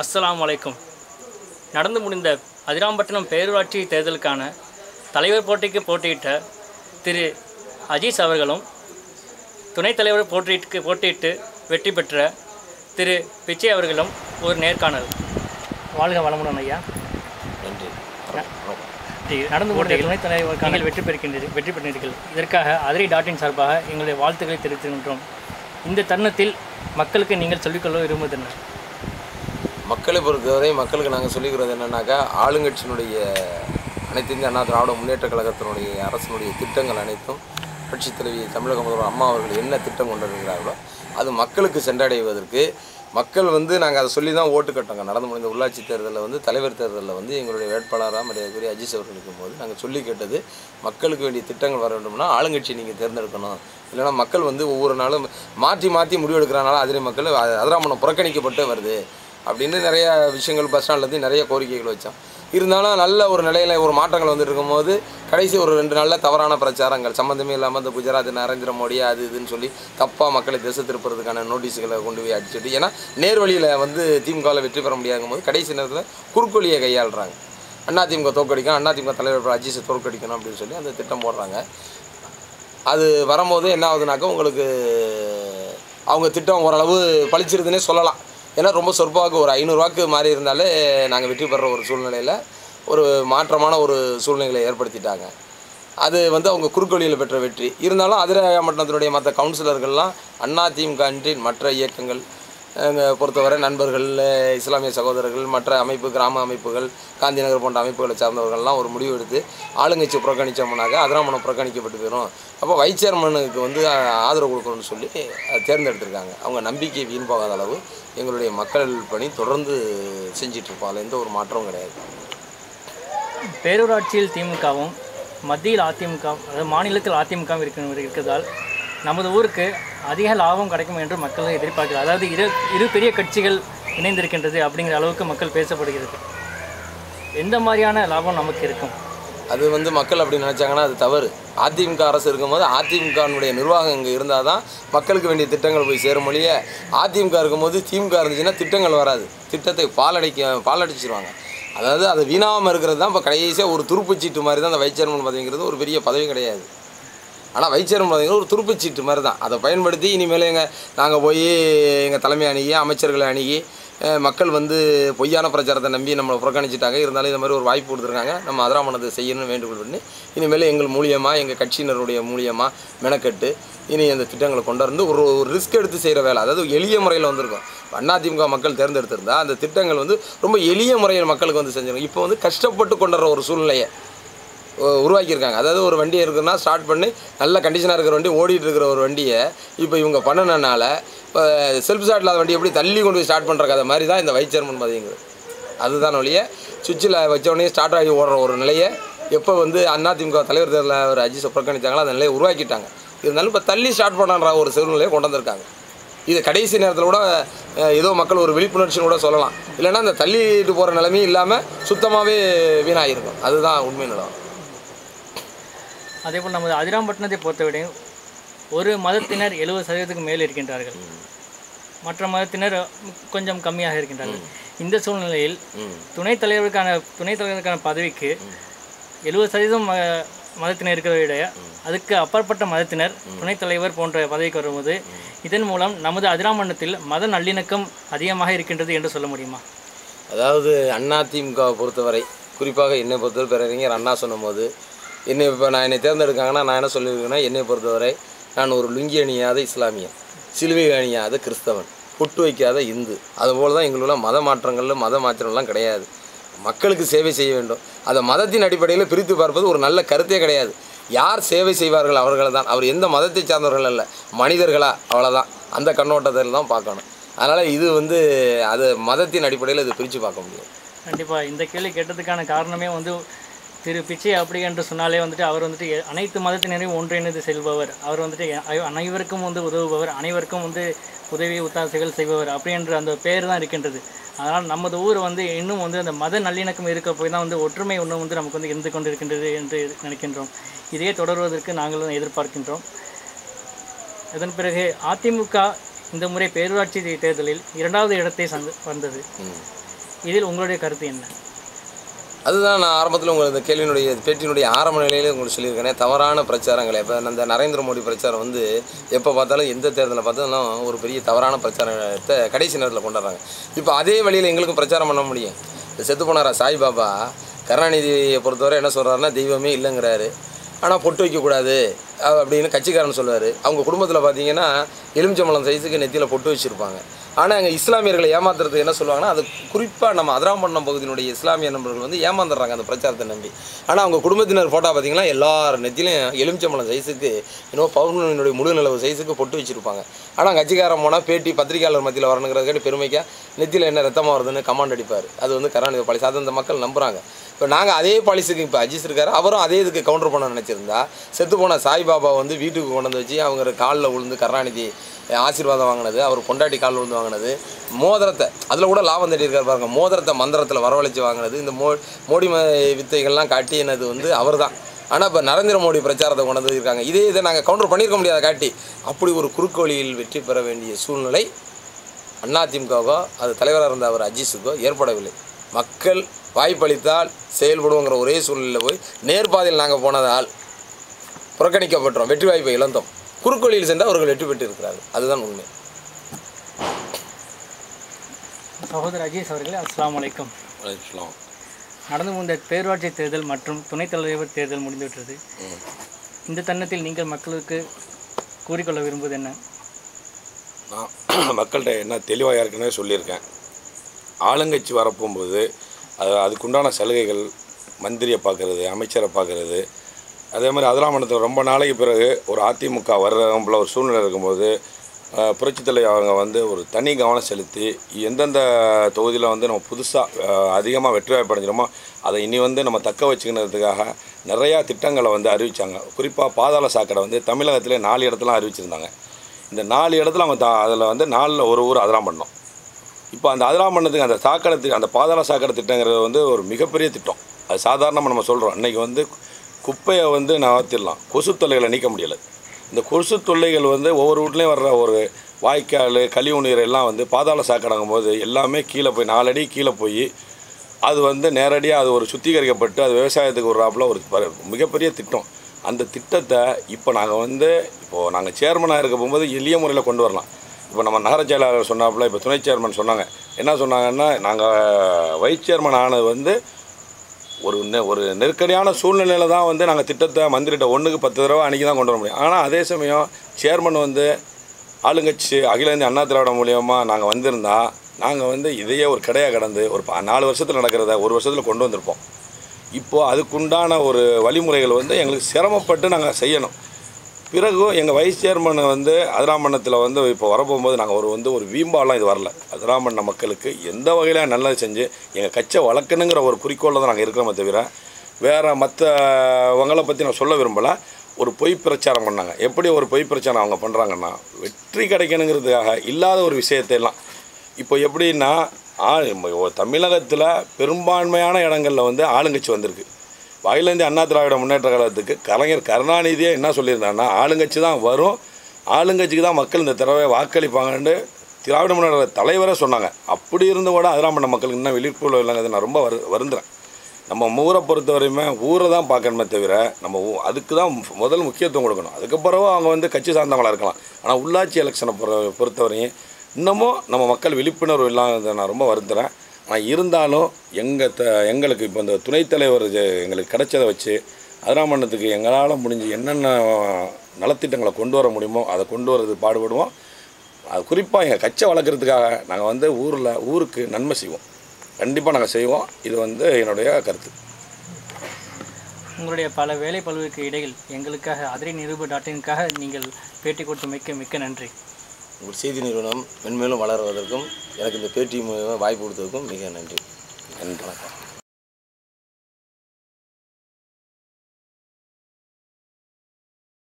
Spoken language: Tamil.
அஸ்ஸலாமு அலைக்கும். நடந்து முடிந்த அதிராம்பட்டினம் பேரூராட்சி தேர்தலுக்கான தலைவர் போட்டிக்கு போட்டியிட்ட திரு அஜீஸ் அவர்களும் துணைத் தலைவர் போட்டியிட்டு வெற்றி பெற்ற திரு பிச்சை அவர்களும் ஒரு நேர்காணல். வாழ்க வளமுடன் ஐயா. நன்றி. நடந்து முடிந்த துணைத் தலைவருக்கான வெற்றி பெற்றிருக்கிறீர்கள். இதற்காக அதிரை.in சார்பாக எங்களுடைய வாழ்த்துக்களை தெரிவிக்கின்றோம். இந்த தருணத்தில் மக்களுக்கு நீங்கள் சொல்லிக்கொள்ள விரும்புவது என்ன? மக்களை பொறுத்தவரை மக்களுக்கு நாங்கள் சொல்லிக்கிறது என்னென்னாக்கா, ஆளுங்கட்சியினுடைய அனைத்து இந்திய அண்ணா திராவிட முன்னேற்ற கழகத்தினுடைய அரசினுடைய திட்டங்கள் அனைத்தும் புரட்சித் தலைவி தமிழக முதல்வர் அம்மா அவர்கள் என்ன திட்டம் கொண்டு வருகிறார்களோ அது மக்களுக்கு சென்றடைவதற்கு மக்கள் நாங்கள் அதை சொல்லி தான் ஓட்டு கட்டோங்க. நடந்து முடிந்த உள்ளாட்சி தேர்தலில் தலைவர் தேர்தலில் எங்களுடைய வேட்பாளராக மரியாதைக்குரிய அஜீஸ் அவர்கள் இருக்கும்போது நாங்கள் சொல்லி கேட்டது, மக்களுக்கு வேண்டிய திட்டங்கள் வர வேண்டும்னா ஆளுங்கட்சி நீங்கள் தேர்ந்தெடுக்கணும். இல்லைனா மக்கள் ஒவ்வொரு நாளும் மாற்றி மாற்றி முடிவெடுக்கிறனால அதிரை மக்கள் அதிராமணம் புறக்கணிக்கப்பட்டு வருது அப்படின்னு நிறைய விஷயங்கள் பஸ் ஸ்டாண்ட்லேருந்து நிறைய கோரிக்கைகள் வச்சோம். இருந்தாலும் நல்ல ஒரு நிலையில் ஒரு மாற்றங்கள் வந்துட்டு இருக்கும்போது கடைசி ஒரு 2 நாளில் தவறான பிரச்சாரங்கள் சம்மந்தமே இல்லாமல் இந்த குஜராத் நரேந்திர மோடி அது இதுன்னு சொல்லி தப்பாக மக்களை திசை திருப்புறதுக்கான நோட்டீஸுகளை கொண்டு போய் அடிச்சுட்டு, ஏன்னா நேர்வழியில் திமுகவில் வெற்றி பெற முடியாகும் போது கடைசி நேரத்தில் குறுக்கொலியை கையாளுறாங்க. அதிமுக தோற்கடிக்கணும், அதிமுக தலைவர் அஜீஸை தோற்கடிக்கணும் அப்படின்னு சொல்லி அந்த திட்டம் போடுறாங்க. அது வரும்போது என்ன ஆகுதுனாக்கா, உங்களுக்கு அவங்க திட்டம் ஓரளவு பழிச்சிருதுன்னே சொல்லலாம். ஏன்னா ரொம்ப சொற்பாவுக்கு ஒரு 500 வாக்கு மாறி இருந்தாலே நாங்கள் வெற்றி பெற ஒரு சூழ்நிலையில் ஒரு மாற்றமான ஒரு சூழ்நிலைகளை ஏற்படுத்திட்டாங்க. அது அவங்க குறுக்கொலியில் பெற்ற வெற்றி. இருந்தாலும் அதிராமட்டத்தினுடைய மற்ற கவுன்சிலர்கள்லாம் அதிமுகன்றி மற்ற இயக்கங்கள் பொறுத்தவரை நண்பர்கள், இஸ்லாமிய சகோதரர்கள், மற்ற அமைப்பு, கிராம அமைப்புகள், காந்திநகர் போன்ற அமைப்புகளை சார்ந்தவர்கள்லாம் ஒரு முடிவு எடுத்து ஆளுங்கட்சி புறக்கணித்தோம்னாக்க அதிராமணம் புறக்கணிக்கப்பட்டு போயிடும். அப்போ வைஸ் சேர்மனுக்கு ஆதரவு கொடுக்கணும்னு சொல்லி தேர்ந்தெடுத்திருக்காங்க. அவங்க நம்பிக்கை வீண் போகாத அளவு எங்களுடைய மக்கள் பணி தொடர்ந்து செஞ்சிட்ருப்போம். அதில் எந்த ஒரு மாற்றமும் கிடையாது. பேரூராட்சியில் திமுகவும் மத்தியில் அதிமுக, அதாவது மாநிலத்தில் அதிமுக இருக்கிறதால் நமது ஊருக்கு அதிக லாபம் கிடைக்கும் என்று மக்கள் எதிர்பார்க்கிறார். அதாவது இரு பெரிய கட்சிகள் இணைந்திருக்கின்றது அப்படிங்கிற அளவுக்கு மக்கள் பேசப்படுகிறது. எந்த மாதிரியான லாபம் நமக்கு இருக்கும்? அது மக்கள் அப்படி நினச்சாங்கன்னா அது தவறு. அதிமுக அரசு இருக்கும்போது அதிமுகனுடைய நிர்வாகம் இங்கே இருந்தால் தான் மக்களுக்கு வேண்டிய திட்டங்கள் போய் சேரும் மொழிய, அதிமுக இருக்கும்போது திமுக இருந்துச்சுன்னா திட்டங்கள் வராது. திட்டத்தை பாலடிச்சிருவாங்க. அதாவது அது வீணாமல் இருக்கிறது தான் இப்போ கடைசியாக ஒரு துருப்புச்சீட்டு மாதிரி தான் அந்த வைஸ் சேர்மன் பதவிங்கிறது. ஒரு பெரிய பதவி கிடையாது. ஆனால் வைஸ் சேர்மன் பதவிங்கிறது ஒரு துருப்புச்சீட்டு மாதிரி தான். அதை பயன்படுத்தி இனிமேல் நாங்கள் போய் எங்கள் தலைமை அணுகி அமைச்சர்களை அணுகி மக்கள் பொய்யான பிரச்சாரத்தை நம்பி நம்மளை புறக்கணிச்சிட்டாங்க. இருந்தாலும் இது மாதிரி ஒரு வாய்ப்பு கொடுத்துருக்காங்க, நம்ம அதிராமணத்தை செய்யணும்னு வேண்டுகோள் பண்ணி இனிமேல் எங்கள் மூலியமாக எங்கள் கட்சியினருடைய மூலியமாக மெனக்கட்டு இனி அந்த திட்டங்களை கொண்டு வந்து ஒரு ரிஸ்க் எடுத்து செய்கிற வேலை. அதாவது எளிய முறையில் வந்திருக்கும். அதிமுக மக்கள் தேர்ந்தெடுத்திருந்தால் அந்த திட்டங்கள் ரொம்ப எளிய முறையில் மக்களுக்கு செஞ்சிருக்கும். இப்போ கஷ்டப்பட்டு கொண்டு வர ஒரு சூழ்நிலையை உருவாக்கியிருக்காங்க. அதாவது ஒரு வண்டியை இருக்குன்னா ஸ்டார்ட் பண்ணி நல்ல கண்டிஷனாக இருக்கிற வண்டி ஓடிட்டு இருக்கிற ஒரு வண்டியை இப்போ இவங்க பண்ணனால செல்ஃப் ஸ்டார்ட் இல்லாத வண்டி எப்படி தள்ளி கொண்டு போய் ஸ்டார்ட் பண்ணுற கதை மாதிரி தான் இந்த வைஸ் சேர்மன் பதவிங்கிறது. அதுதான் வழியை சுவிட்சில் வச்சோடனே ஸ்டார்ட் ஆகி ஓடுற ஒரு நிலையை எப்போ அதிமுக தலைவர் தேர்தலில் ஒரு அஜீஸை புறக்கணித்தாங்களோ அந்த நிலையை உருவாக்கிட்டாங்க. இருந்தாலும் இப்போ தள்ளி ஸ்டார்ட் பண்ணுற ஒரு சூழ்நிலையை கொண்டு வந்திருக்காங்க. இது கடைசி நேரத்தில் கூட ஏதோ மக்கள் ஒரு விழிப்புணர்ச்சின்னு கூட சொல்லலாம். இல்லைன்னா அந்த தள்ளிட்டு போகிற நிலைமையும் இல்லாமல் சுத்தமாகவே வீணாகிருக்கும். அதுதான் உண்மை நிலம். அதேபோல் நமது அதிராம்பட்டினத்தை பொறுத்தவரை ஒரு மதத்தினர் 70% மேல் இருக்கின்றார்கள், மற்ற மதத்தினர் கொஞ்சம் கம்மியாக இருக்கின்றார்கள். இந்த சூழ்நிலையில் துணைத் தலைவருக்கான பதவிக்கு 70% மதத்தினர் இருக்கிறத விட அதுக்கு அப்பாற்பட்ட மதத்தினர் துணைத் தலைவர் போன்ற பதவிக்கு வரும்போது இதன் மூலம் நமது அதிராமண்டலத்தில் மத நல்லிணக்கம் அதிகமாக இருக்கின்றது என்று சொல்ல முடியுமா? அதாவது அதிமுகவை பொறுத்தவரை, குறிப்பாக என்னை பொறுத்தவரை பேரறிஞர் அண்ணா சொன்னபோது இப்போ என்னை தேர்ந்தெடுக்காங்கன்னா நான் என்ன சொல்லியிருக்கேன்னா, என்னை பொறுத்தவரை நான் ஒரு லுங்கி அணியாத இஸ்லாமியன், சிலுவை அணியாத கிறிஸ்தவன், பொட்டு வைக்காத இந்து. அதுபோல் தான் எங்களுள்ள மத மாற்றங்கள்லாம் கிடையாது. மக்களுக்கு சேவை செய்ய வேண்டும். அதை மதத்தின் அடிப்படையில் பிரித்து பார்ப்பது ஒரு நல்ல கருத்தே கிடையாது. யார் சேவை செய்வார்கள் அவர்கள் தான். அவர் எந்த மதத்தை சார்ந்தவர்கள் அல்ல, மனிதர்களா, அவ்வளோதான். அந்த கண்ணோட்டத்தில் தான் பார்க்கணும். அதனால் இது அது மதத்தின் அடிப்படையில் இது பிரித்து பார்க்க முடியும். கண்டிப்பாக இந்த கேள்வி கேட்டதுக்கான காரணமே திரு பிச்சை அப்படி என்று சொன்னாலே அவர் அனைத்து மதத்தினரையும் ஒன்றிணைந்து செல்பவர். அவர் அனைவருக்கும் உதவுபவர், அனைவருக்கும் உதவி ஒத்தாசைகள் செய்பவர் அப்படி என்று அந்த பெயர் தான் இருக்கின்றது. அதனால் நமது ஊர் இன்னும் அந்த மத நல்லிணக்கம் இருக்க போய் தான் ஒற்றுமை இன்னும் நமக்கு இருந்து கொண்டிருக்கின்றது என்று நினைக்கின்றோம். இதையே தொடர்வதற்கு நாங்களும் எதிர்பார்க்கின்றோம். இதன் பிறகு அதிமுக இந்த முறை பேரூராட்சி தேர்தலில் 2வது இடத்தை வந்தது. இதில் உங்களுடைய கருத்து என்ன? அதுதான் நான் ஆரம்பத்தில் உங்களுக்கு இந்த கேள்வியினுடைய பேட்டியினுடைய ஆரம்ப நிலையிலே உங்களுக்கு சொல்லியிருக்கேன். தவறான பிரச்சாரங்களை இப்போ இந்த நரேந்திர மோடி பிரச்சாரம் வந்து எப்போ பார்த்தாலும் எந்த தேர்தலில் பார்த்தாலும் ஒரு பெரிய தவறான பிரச்சாரத்தை கடைசி நேரத்தில் கொண்டாடுறாங்க. இப்போ அதே வழியில் எங்களுக்கும் பிரச்சாரம் பண்ண முடியும். செத்து போனாரா சாய்பாபா கருணாநிதியை பொறுத்தவரை என்ன சொல்கிறாருன்னா தெய்வமே இல்லைங்கிறாரு. ஆனால் பொட்டு வைக்கக்கூடாது அப்படின்னு கட்சிக்காரன் சொல்லுவார். அவங்க குடும்பத்தில் பார்த்தீங்கன்னா எலுமிச்சம்பழம் சைஸுக்கு நெத்தியில் பொட்டு வச்சுருப்பாங்க. ஆனால் எங்கள் இஸ்லாமியர்களை ஏமாத்துறதுக்கு என்ன சொல்லுவாங்கன்னா, அது குறிப்பாக நம்ம அதிராம்பட்டினம் பகுதியினுடைய இஸ்லாமிய நண்பர்கள் வந்து ஏமாந்துடுறாங்க அந்த பிரச்சாரத்தை நம்பி. ஆனால் அவங்க குடும்பத்தினர் ஃபோட்டோ பார்த்தீங்கன்னா எல்லார் நெத்திலையும் எலுமிச்சம்பழம் சைஸுக்கு இன்னும் பௌர்ணமியினுடைய முழு நிலவு சைஸுக்கு பொட்டு வச்சுருப்பாங்க. ஆனால் கட்சிக்காரன் போனால் பேட்டி பத்திரிகையாளர் மத்தியில் வரணுங்கிறதுக்காட்டி பெருமைக்காக நெத்தியில் என்ன ரத்தமாக வருதுன்னு கமாண்ட் அடிப்பார். அது வந்து கருணாநிதி பாலிசி. அதை அந்த மக்கள் நம்புகிறாங்க. இப்போ நாங்கள் அதே பாலிசிக்கு இப்போ அஜிஸ் இருக்காரு, அவரும் அதே இதுக்கு கவுண்டர் பண்ண நினச்சிருந்தா செத்து போன சாய்பாபா வந்து வீட்டுக்கு கொண்டு வந்து வச்சு அவங்க காலில் விழுந்து கருணாநிதி ஆசீர்வாதம் வாங்கினது, அவர் பொண்டாட்டி காலில் விழுந்து வாங்கினது, மோதிரத்தை அதில் கூட லாபம் தேடியிருக்காரு பாருங்க, மோதிரத்தை மந்திரத்தில் வரவழைச்சி வாங்கினது, இந்த மோடி வித்தைகள்லாம் காட்டினது வந்து அவர் தான். ஆனால் இப்போ நரேந்திர மோடி பிரச்சாரத்தை கொண்டு வந்து இருக்காங்க. இதை நாங்கள் கவுண்டர் பண்ணியிருக்க முடியாத காட்டி அப்படி ஒரு குறுக்கு வழியில் வெற்றி பெற வேண்டிய சூழ்நிலை அதிமுகவோ அது தலைவராக இருந்த அவர் அஜிஸுக்கோ ஏற்படவில்லை. மக்கள் வாய்ப்பளித்தால் செயல்படுவோங்கிற ஒரே சூழ்நிலையில் போய் நேர்பாதையில் நாங்கள் போனதால் புறக்கணிக்கப்பட்டோம், வெற்றி வாய்ப்பை இழந்தோம். குறுக்கு வழியில் சென்று அவர்கள் வெற்றி பெற்று இருக்கிறார்கள். அதுதான் உண்மை. சகோதரர் அஜீஸ் அவர்களே, அஸ்ஸலாமு அலைக்கும். வலைக்கம். நடந்து முடிந்த பேரூராட்சி தேர்தல் மற்றும் துணைத் தலைவர் தேர்தல் முடிந்துவிட்டது. இந்த தருணத்தில் நீங்கள் மக்களுக்கு கூறிக்கொள்ள விரும்புவது என்ன? நான் மக்கள்கிட்ட என்ன தெளிவாக ஏற்கனவே சொல்லியிருக்கேன். ஆளுங்கட்சி வரப்போகும்போது அதுக்குண்டான சலுகைகள், மந்திரியை பார்க்குறது, அமைச்சரை பார்க்குறது, அதே மாதிரி அதிராமணத்தில் ரொம்ப நாளைக்கு பிறகு ஒரு அதிமுக வர்றவங்கள ஒரு சூழ்நிலை இருக்கும்போது புரட்சித்தலைவர் அவங்க வந்து ஒரு தனி கவனம் செலுத்தி எந்தெந்த தொகுதியில் வந்து நம்ம புதுசாக அதிகமாக வெற்றி வாய்ப்படைஞ்சிரோமோ அதை இனி வந்து நம்ம தக்க வச்சுக்கிறதுக்காக நிறையா திட்டங்களை வந்து அறிவித்தாங்க. குறிப்பாக பாதாள சாக்கடை வந்து தமிழகத்திலே 4 இடத்துல அறிவிச்சிருந்தாங்க. இந்த 4 இடத்துல அவங்க அதில் வந்து 4ல் ஒரு ஊர் அதிராமணம். இப்போ அந்த அதிராமணத்துக்கு அந்த சாக்கடைக்கு அந்த பாதாள சாக்கடை திட்டங்கிறது வந்து ஒரு மிகப்பெரிய திட்டம். அது சாதாரணமாக நம்ம சொல்கிறோம். இன்றைக்கி வந்து குப்பையை வந்து நகர்த்திடலாம், கொசு தொல்லைகளை நீக்க முடியலை. இந்த கொசு தொல்லைகள் வந்து ஒவ்வொரு வீட்லேயும் வர்ற ஒரு வாய்க்கால், கழிவு நீர் எல்லாம் வந்து பாதாள சாக்கடைங்கும் போது எல்லாமே கீழே போய் 4 அடி கீழே போய் அது வந்து நேரடியாக அது ஒரு சுத்திகரிக்கப்பட்டு அது விவசாயத்துக்கு வர்றாப்புல ஒரு மிகப்பெரிய திட்டம். அந்த திட்டத்தை இப்போ நாங்கள் சேர்மனாக இருக்க போகும்போது எளிய முறையில் கொண்டு வரலாம். இப்போ நம்ம நகர செயலாளர் சொன்னாப்புல, இப்போ துணை சேர்மன் சொன்னாங்க. என்ன சொன்னாங்கன்னா, நாங்கள் வைஸ் சேர்மன் ஆனது வந்து ஒரு நெருக்கடியான சூழ்நிலையில் தான் வந்து நாங்கள் திட்டத்தை மந்திரிட்ட 1க்கு 10 தடவை அன்றைக்கி தான் கொண்டு வர முடியும். ஆனால் அதே சமயம் சேர்மன் வந்து ஆளுங்கட்சி அகில இந்திய அண்ணா திராவிட மூலியமாக நாங்கள் வந்திருந்தால் நாங்கள் வந்து இதையே ஒரு கடையாக கடந்து ஒரு 4 வருஷத்தில் நடக்கிறத 1 வருஷத்தில் கொண்டு வந்திருப்போம். இப்போது அதுக்குண்டான ஒரு வழிமுறைகள் வந்து எங்களுக்கு சிரமப்பட்டு நாங்கள் செய்யணும். பிறகும் எங்கள் வைஸ் சேர்மன் வந்து அதிராமணத்தில் வந்து இப்போ வரப்போகும்போது நாங்கள் ஒரு வீம்பாலாம் இது வரல. அதிராமண மக்களுக்கு எந்த வகையில் நல்லது செஞ்சு எங்கள் கட்சியை வளர்க்கணுங்கிற ஒரு குறிக்கோளில் தான் நாங்கள் இருக்கிறோமே தவிர வேறு மற்றவங்களை பற்றி நான் சொல்ல விரும்பலை. ஒரு பொய் பிரச்சாரம் பண்ணாங்க. எப்படி ஒரு பொய் பிரச்சாரம் அவங்க பண்ணுறாங்கன்னா, வெற்றி கிடைக்கணுங்கிறதுக்காக இல்லாத ஒரு விஷயத்தையெல்லாம் இப்போ எப்படின்னா, தமிழகத்தில் பெரும்பான்மையான இடங்களில் வந்து ஆளுங்கட்சி வந்திருக்கு. அகில இந்திய அண்ணா திராவிட முன்னேற்ற கழகத்துக்கு கலைஞர் கருணாநிதியே என்ன சொல்லியிருந்தாங்கன்னா, ஆளுங்கட்சி தான் வரும், ஆளுங்கட்சிக்கு தான் மக்கள் இந்த தடவை வாக்களிப்பாங்கன்னு திராவிட முன்னேற்ற தலைவரே சொன்னாங்க. அப்படி இருந்து கூட அதிராமண மக்களுக்கு இன்னும் விழிப்புணர்வு இல்லைங்கிறது நான் ரொம்ப வருந்துறேன். நம்ம ஊரை பொறுத்த வரையுமே ஊரை தான் பார்க்கணுமே தவிர நம்ம அதுக்கு தான் முதல் முக்கியத்துவம் கொடுக்கணும். அதுக்கப்புறம் அவங்க வந்து கட்சி சார்ந்தவங்களாக இருக்கலாம். ஆனால் உள்ளாட்சி எலெக்ஷனை பொறுத்தவரையும் இன்னமும் நம்ம மக்கள் விழிப்புணர்வு இல்லாததை நான் ரொம்ப வருந்துறேன். ஆனால் இருந்தாலும் எங்களுக்கு இப்போ இந்த துணைத் தலைவர் எங்களுக்கு கிடைச்சதை வச்சு அதிராமணத்துக்கு எங்களால் முடிஞ்சு என்னென்ன நலத்திட்டங்களை கொண்டு வர முடியுமோ அதை கொண்டு வரது பாடுபடுவோம். அது குறிப்பாக எங்கள் கட்சியை வளர்க்குறதுக்காக நாங்கள் வந்து ஊருக்கு நன்மை செய்வோம். கண்டிப்பாக நாங்கள் செய்வோம். இது வந்து என்னுடைய கருத்து. உங்களுடைய பல வேலை பளுவுக்கு இடையில் எங்களுக்காக adrineerubu.in நீங்கள் பேட்டி கொடுத்து மிக்க நன்றி. உங்கள் செய்தி நிறுவனம் மென்மேலும் வளருவதற்கும் எனக்கு இந்த பேட்டி வாய்ப்பு கொடுத்ததுக்கும் மிக நன்றி. வணக்கம்.